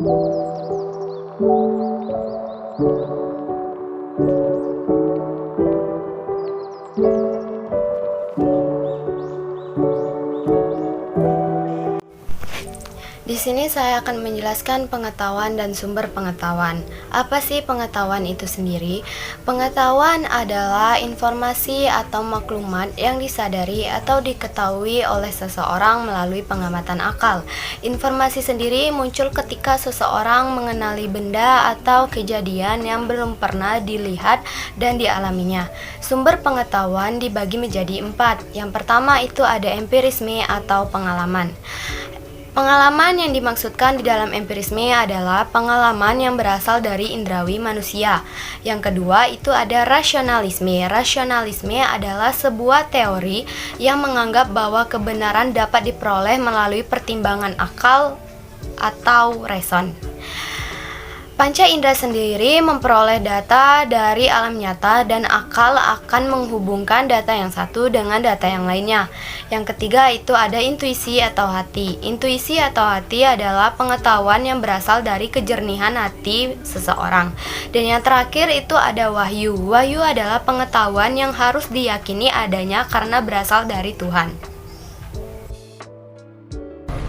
Di sini saya akan menjelaskan pengetahuan dan sumber pengetahuan. Apa sih pengetahuan itu sendiri? Pengetahuan adalah informasi atau maklumat yang disadari atau diketahui oleh seseorang melalui pengamatan akal. Informasi sendiri muncul ketika seseorang mengenali benda atau kejadian yang belum pernah dilihat dan dialaminya. Sumber pengetahuan dibagi menjadi 4. Yang pertama itu ada empirisme atau pengalaman. Pengalaman yang dimaksudkan di dalam empirisme adalah pengalaman yang berasal dari indrawi manusia. Yang kedua itu ada rasionalisme. Rasionalisme adalah sebuah teori yang menganggap bahwa kebenaran dapat diperoleh melalui pertimbangan akal atau reason. Panca indera sendiri memperoleh data dari alam nyata dan akal akan menghubungkan data yang satu dengan data yang lainnya. Yang ketiga itu ada intuisi atau hati. Intuisi atau hati adalah pengetahuan yang berasal dari kejernihan hati seseorang. Dan yang terakhir itu ada wahyu. Wahyu adalah pengetahuan yang harus diyakini adanya karena berasal dari Tuhan.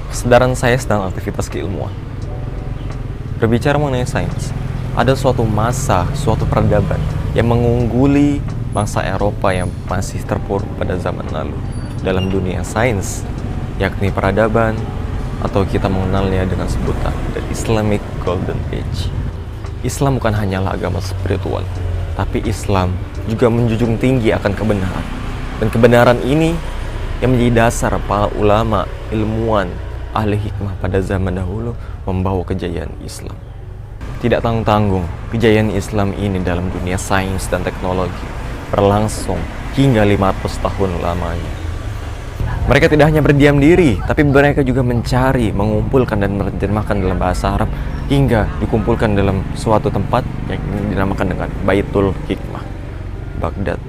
Kesadaran saya sedang aktivitas keilmuan. Berbicara mengenai sains, ada suatu masa, suatu peradaban yang mengungguli bangsa Eropa yang masih terpuruk pada zaman lalu dalam dunia sains, yakni peradaban atau kita mengenalnya dengan sebutan The Islamic Golden Age. Islam bukan hanyalah agama spiritual, tapi Islam juga menjunjung tinggi akan kebenaran. Dan kebenaran ini yang menjadi dasar para ulama, ilmuwan, ahli hikmah pada zaman dahulu membawa kejayaan Islam. Tidak tanggung-tanggung, kejayaan Islam ini dalam dunia sains dan teknologi berlangsung hingga 500 tahun lamanya. Mereka tidak hanya berdiam diri, tapi mereka juga mencari, mengumpulkan dan menerjemahkan dalam bahasa Arab hingga dikumpulkan dalam suatu tempat yang dinamakan dengan Baitul Hikmah, Baghdad.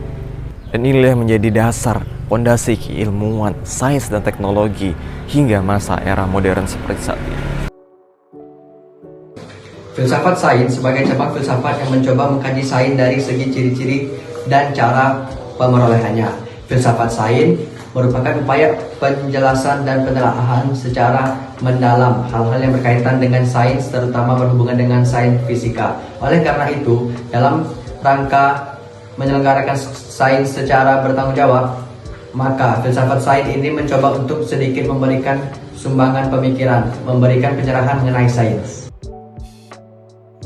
Dan inilah yang menjadi dasar fondasi keilmuan, sains dan teknologi hingga masa era modern seperti saat ini. Filsafat sains sebagai cabang filsafat yang mencoba mengkaji sains dari segi ciri-ciri dan cara pemerolehannya. Filsafat sains merupakan upaya penjelasan dan penelaahan secara mendalam hal-hal yang berkaitan dengan sains, terutama berhubungan dengan sains fisika. Oleh karena itu, dalam rangka menyelenggarakan sains secara bertanggung jawab, maka filsafat sains ini mencoba untuk sedikit memberikan sumbangan pemikiran, memberikan pencerahan mengenai sains.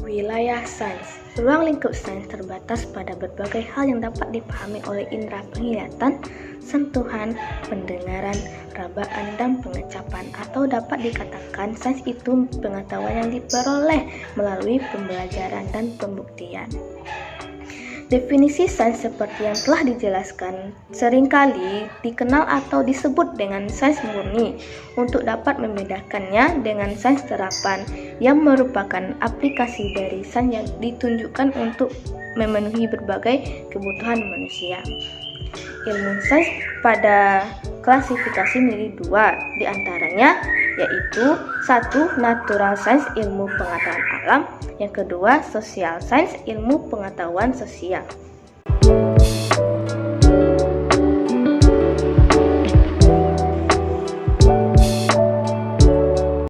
Wilayah sains. Ruang lingkup sains terbatas pada berbagai hal yang dapat dipahami oleh indera penglihatan, sentuhan, pendengaran, rabaan, dan pengecapan. Atau dapat dikatakan sains itu pengetahuan yang diperoleh melalui pembelajaran dan pembuktian. Definisi sains seperti yang telah dijelaskan seringkali dikenal atau disebut dengan sains murni untuk dapat membedakannya dengan sains terapan yang merupakan aplikasi dari sains yang ditunjukkan untuk memenuhi berbagai kebutuhan manusia. Ilmu sains pada klasifikasi menjadi 2 diantaranya, yaitu 1. Natural science, ilmu pengetahuan alam. Yang kedua, social science, ilmu pengetahuan sosial.